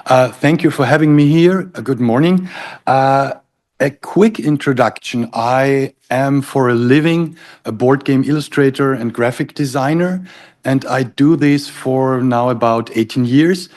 Thank you for having me here. Good morning. A quick introduction. I am, for a living, a board game illustrator and graphic designer, and I do this for now about 18 years.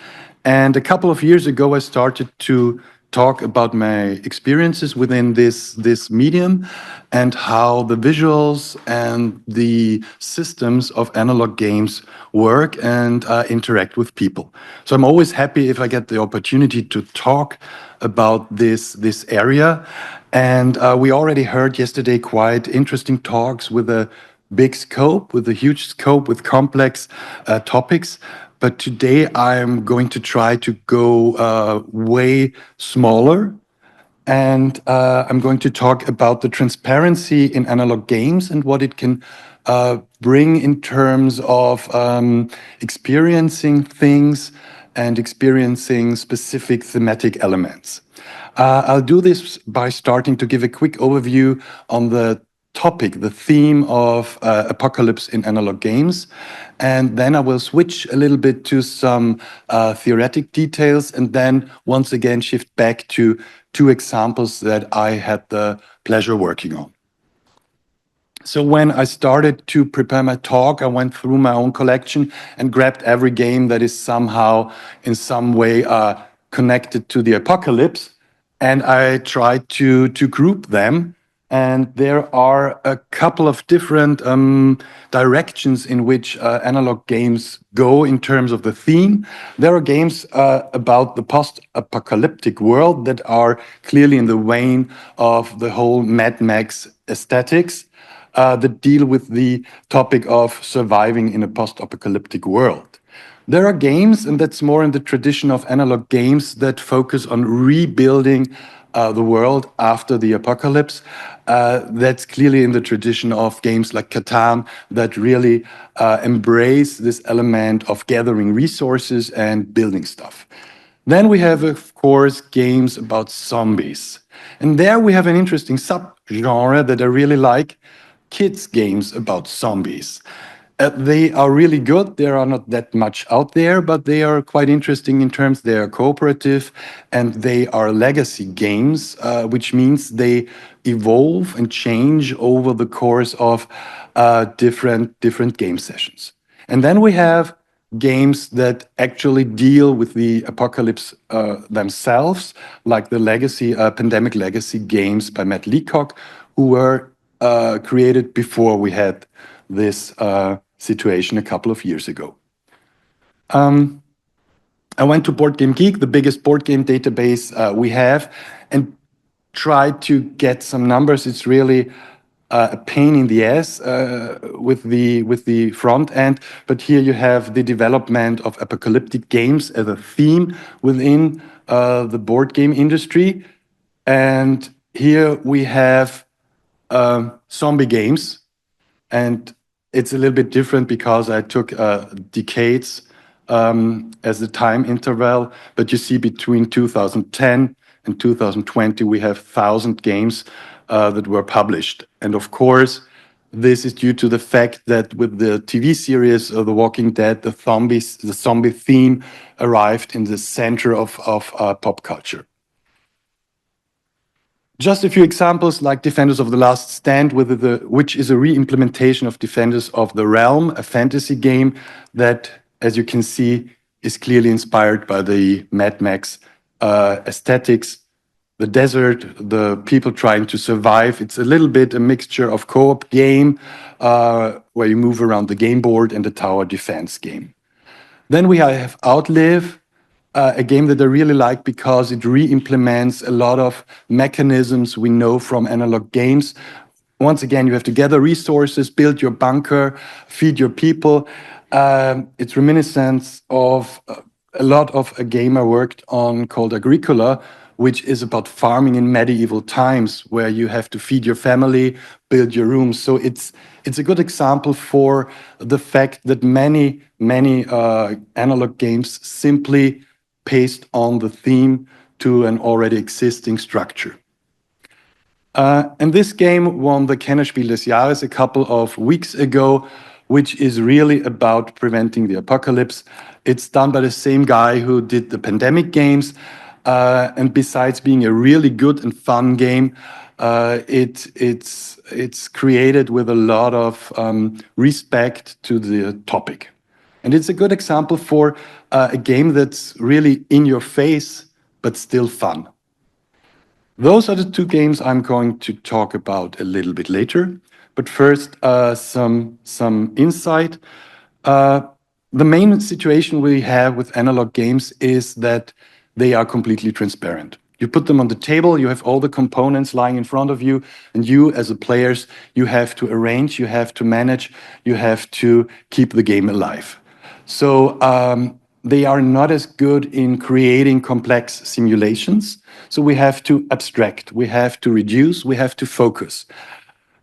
And a couple of years ago, I started to talk about my experiences within this medium and how the visuals and the systems of analog games work and interact with people. So I'm always happy if I get the opportunity to talk about this area. And we already heard yesterday quite interesting talks with a big scope, with a huge scope, with complex topics. But today I'm going to try to go way smaller, and I'm going to talk about the transparency in analog games and what it can bring in terms of experiencing things and experiencing specific thematic elements. I'll do this by starting to give a quick overview on the topic, the theme of apocalypse in analog games. And then I will switch a little bit to some theoretic details, and then once again shift back to two examples that I had the pleasure working on. So when I started to prepare my talk, I went through my own collection and grabbed every game that is somehow, in some way, connected to the apocalypse. And I tried to group them. And there are a couple of different directions in which analog games go in terms of the theme. There are games about the post-apocalyptic world that are clearly in the vein of the whole Mad Max aesthetics that deal with the topic of surviving in a post-apocalyptic world. There are games, and that's more in the tradition of analog games, that focus on rebuilding the world after the apocalypse. That's clearly in the tradition of games like Catan that really embrace this element of gathering resources and building stuff. Then we have, of course, games about zombies. And there we have an interesting subgenre that I really like, kids' games about zombies. They are really good. There are not that much out there, but they are quite interesting in terms they are cooperative and they are legacy games, which means they evolve and change over the course of different game sessions. And then we have games that actually deal with the apocalypse themselves, like the legacy, pandemic legacy games by Matt Leacock, who were created before we had this situation a couple of years ago. I went to Board Game Geek, the biggest board game database we have, and tried to get some numbers. It's really a pain in the ass with the front end, but here you have the development of apocalyptic games as a theme within the board game industry, and here we have zombie games, and it's a little bit different because I took decades as the time interval, but you see between 2010 and 2020 we have 1,000 games that were published. And of course, this is due to the fact that with the TV series The Walking Dead, the zombie theme arrived in the center of pop culture. Just a few examples like Defenders of the Last Stand, which is a re-implementation of Defenders of the Realm, a fantasy game that, as you can see, is clearly inspired by the Mad Max aesthetics, the desert, the people trying to survive. It's a little bit a mixture of co-op game where you move around the game board and the tower defense game. Then we have Outlive, a game that I really like because it re-implements a lot of mechanisms we know from analog games. Once again, you have to gather resources, build your bunker, feed your people. It's reminiscent of a lot of a game I worked on called Agricola, which is about farming in medieval times, where you have to feed your family, build your rooms. So it's a good example for the fact that many analog games simply paste on the theme to an already existing structure. And this game won the Kennerspiel des Jahres a couple of weeks ago, which is really about preventing the apocalypse. It's done by the same guy who did the Pandemic games. And besides being a really good and fun game, it's created with a lot of respect to the topic. And it's a good example for a game that's really in your face, but still fun. Those are the two games I'm going to talk about a little bit later. But first, some insight. The main situation we have with analog games is that they are completely transparent. You put them on the table, you have all the components lying in front of you, and you, as a players, you have to arrange, you have to manage, you have to keep the game alive. So they are not as good in creating complex simulations. So we have to abstract, we have to reduce, we have to focus.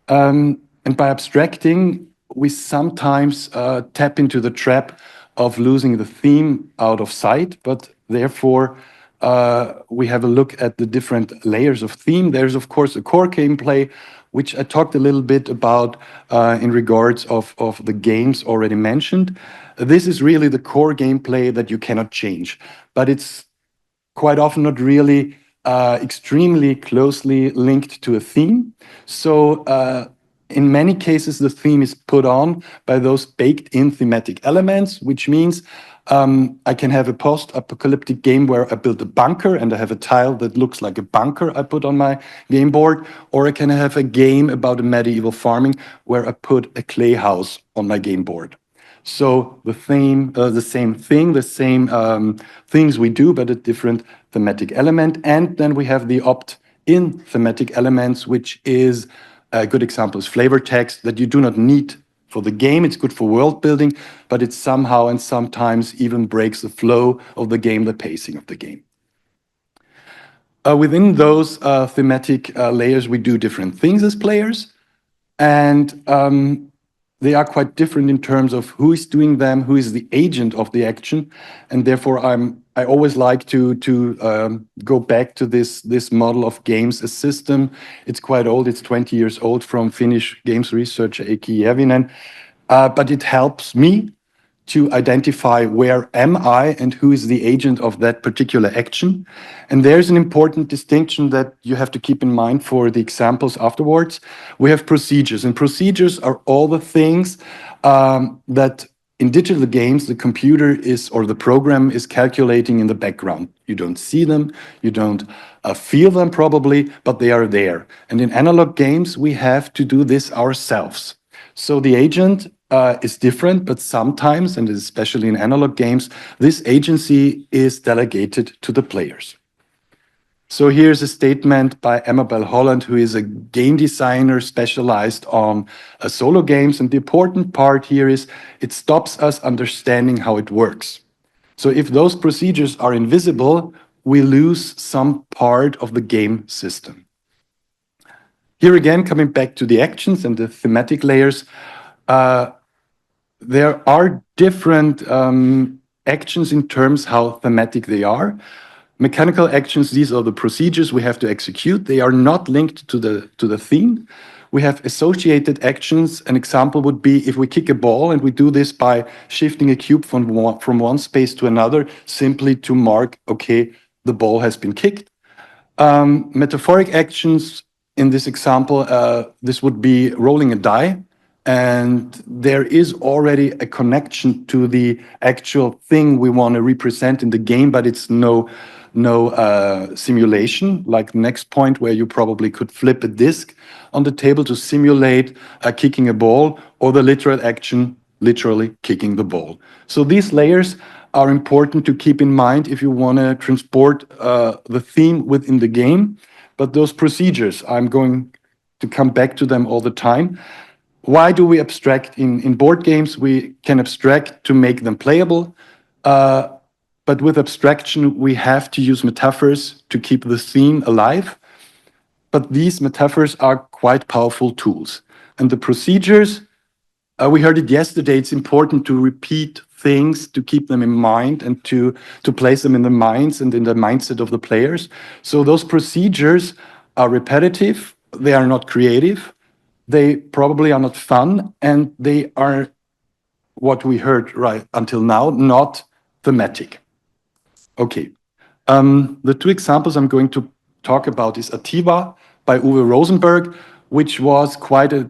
And by abstracting, we sometimes tap into the trap of losing the theme out of sight, but therefore we have a look at the different layers of theme. There's, of course, a core gameplay, which I talked a little bit about in regards of the games already mentioned. This is really the core gameplay that you cannot change, but it's quite often not really extremely closely linked to a theme. So in many cases, the theme is put on by those baked-in thematic elements, which means I can have a post-apocalyptic game where I build a bunker and I have a tile that looks like a bunker I put on my game board, or I can have a game about a medieval farming where I put a clay house on my game board. So the theme, the same thing, the same things we do, but a different thematic element. And then we have the opt-in thematic elements, which is a good example is flavor text that you do not need for the game. It's good for world building, but it somehow and sometimes even breaks the flow of the game, the pacing of the game. Within those thematic layers, we do different things as players, and they are quite different in terms of who is doing them, who is the agent of the action, and therefore I always like to go back to this model of games as system. It's quite old; it's 20 years old from Finnish games researcher Eiki Järvinen, but it helps me to identify where am I and who is the agent of that particular action. And there's an important distinction that you have to keep in mind for the examples afterwards. We have procedures, and procedures are all the things that in digital games the computer is or the program is calculating in the background. You don't see them, you don't feel them probably, but they are there. And in analog games, we have to do this ourselves. So the agent is different, but sometimes, and especially in analog games, this agency is delegated to the players. So here's a statement by Amabel Holland, who is a game designer specialized on solo games. And the important part here is it stops us understanding how it works. So if those procedures are invisible, we lose some part of the game system. Here again, coming back to the actions and the thematic layers, there are different actions in terms how thematic they are. Mechanical actions, these are the procedures we have to execute. They are not linked to the theme. We have associated actions. An example would be if we kick a ball, and we do this by shifting a cube from one space to another, simply to mark, okay, the ball has been kicked. Metaphoric actions, in this example, this would be rolling a die, and there is already a connection to the actual thing we want to represent in the game, but it's no simulation, like the next point where you probably could flip a disc on the table to simulate kicking a ball, or the literal action, literally kicking the ball. So these layers are important to keep in mind if you want to transport the theme within the game. But those procedures, I'm going to come back to them all the time. Why do we abstract in board games? We can abstract to make them playable. But with abstraction, we have to use metaphors to keep the theme alive. But these metaphors are quite powerful tools. And the procedures, we heard it yesterday, it's important to repeat things, to keep them in mind, and to place them in the minds and in the mindset of the players. So those procedures are repetitive, they are not creative, they probably are not fun, and they are, what we heard right until now, not thematic. Okay. The two examples I'm going to talk about is Ativa by Uwe Rosenberg, which was quite a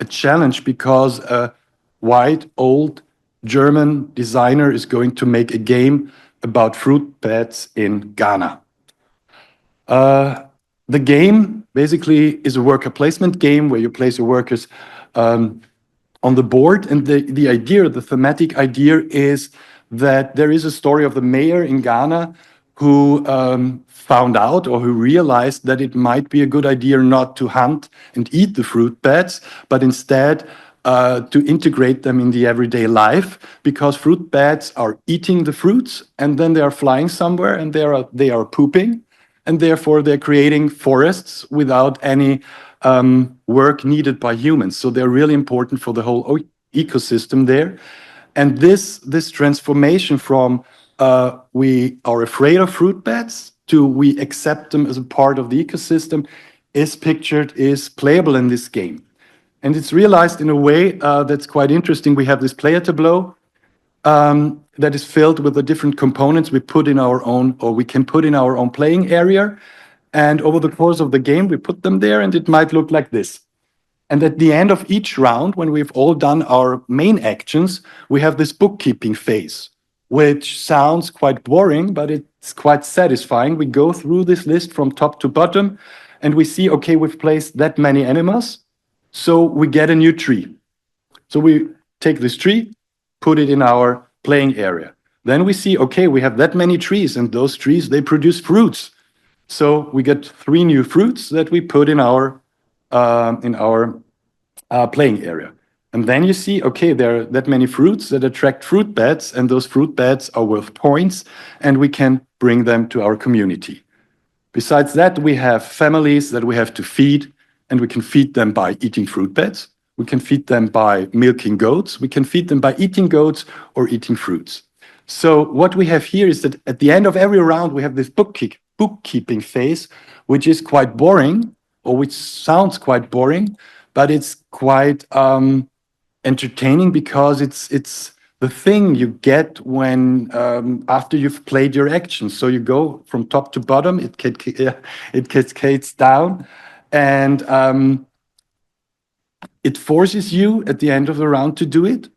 challenge because a white, old German designer is going to make a game about fruit bats in Ghana. The game basically is a worker placement game where you place your workers on the board. And the idea, the thematic idea is that there is a story of the mayor in Ghana who found out or who realized that it might be a good idea not to hunt and eat the fruit bats, but instead to integrate them in the everyday life, because fruit bats are eating the fruits and then they are flying somewhere and they are pooping, and therefore they're creating forests without any work needed by humans. So they're really important for the whole ecosystem there. And this transformation from we are afraid of fruit bats to we accept them as a part of the ecosystem is playable in this game. And it's realized in a way that's quite interesting. We have this player tableau that is filled with the different components we put in our own, or we can put in our own playing area. And over the course of the game, we put them there, and it might look like this. And at the end of each round, when we've all done our main actions, we have this bookkeeping phase, which sounds quite boring, but it's quite satisfying. We go through this list from top to bottom, and we see, okay, we've placed that many animals, so we get a new tree. So we take this tree, put it in our playing area. Then we see, okay, we have that many trees, and those trees, they produce fruits. So we get 3 new fruits that we put in our playing area. And then you see, okay, there are that many fruits that attract fruit bats, and those fruit bats are worth points, and we can bring them to our community. Besides that, we have families that we have to feed, and we can feed them by eating fruit bats. We can feed them by milking goats. We can feed them by eating goats or eating fruits. So what we have here is that at the end of every round, we have this bookkeeping phase, which is quite boring, or which sounds quite boring, but it's quite entertaining because it's the thing you get when after you've played your actions. So you go from top to bottom, it cascades down, and it forces you at the end of the round to do it.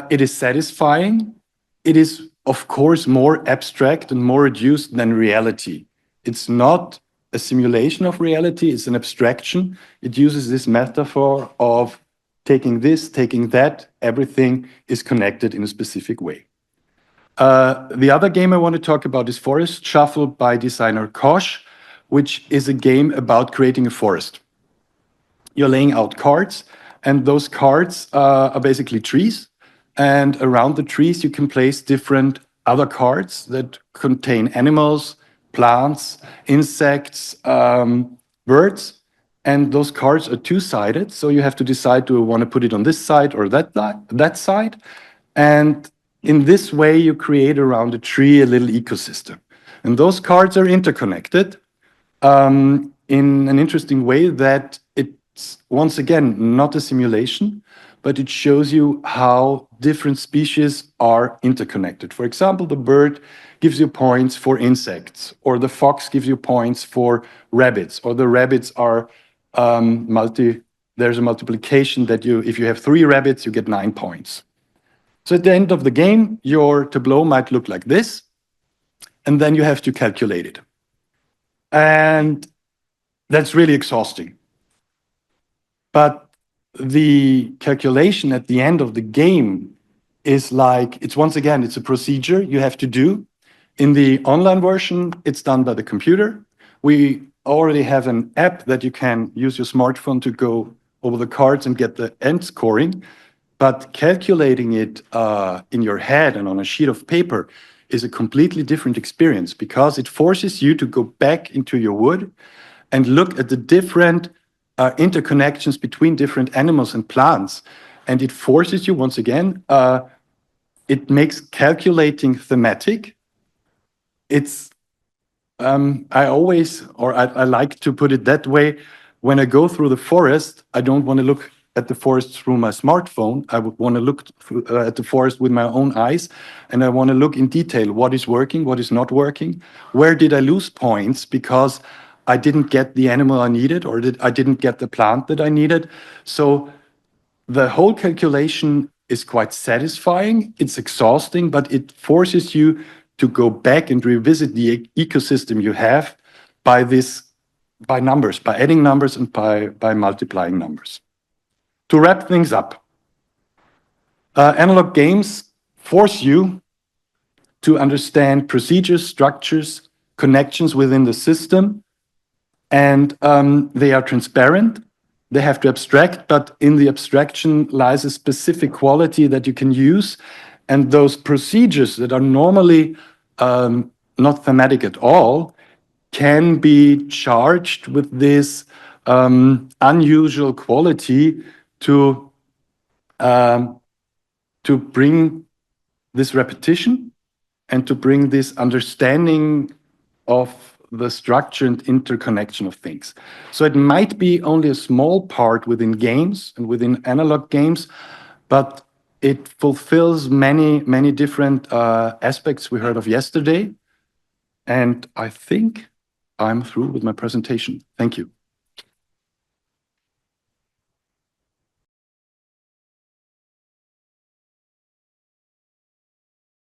It is satisfying. It is, of course, more abstract and more reduced than reality. It's not a simulation of reality, it's an abstraction. It uses this metaphor of taking this, taking that, everything is connected in a specific way. The other game I want to talk about is Forest Shuffle by designer Koch, which is a game about creating a forest. You're laying out cards, and those cards are basically trees. And around the trees, you can place different other cards that contain animals, plants, insects, birds. And those cards are two-sided, so you have to decide, do I want to put it on this side or that side? And in this way, you create around a tree a little ecosystem. And those cards are interconnected in an interesting way that it's, once again, not a simulation, but it shows you how different species are interconnected. For example, the bird gives you points for insects, or the fox gives you points for rabbits, or the rabbits are there's a multiplication that if you have 3 rabbits, you get 9 points. So at the end of the game, your tableau might look like this, and then you have to calculate it. And that's really exhausting. But the calculation at the end of the game is like, it's once again, it's a procedure you have to do. In the online version, it's done by the computer. We already have an app that you can use your smartphone to go over the cards and get the end scoring. But calculating it in your head and on a sheet of paper is a completely different experience, because it forces you to go back into your wood and look at the different interconnections between different animals and plants. And it forces you, once again, it makes calculating thematic. It's, I like to put it that way, when I go through the forest, I don't want to look at the forest through my smartphone. I would want to look at the forest with my own eyes, and I want to look in detail what is working, what is not working, where did I lose points because I didn't get the animal I needed, or I didn't get the plant that I needed. So the whole calculation is quite satisfying. It's exhausting, but it forces you to go back and revisit the ecosystem you have by numbers, by adding numbers and by multiplying numbers. To wrap things up, analog games force you to understand procedures, structures, connections within the system, and they are transparent. They have to abstract, but in the abstraction lies a specific quality that you can use. And those procedures that are normally not thematic at all can be charged with this unusual quality to bring this repetition and to bring this understanding of the structure and interconnection of things. So it might be only a small part within games and within analog games, but it fulfills many, many different aspects we heard of yesterday. And I think I'm through with my presentation. Thank you.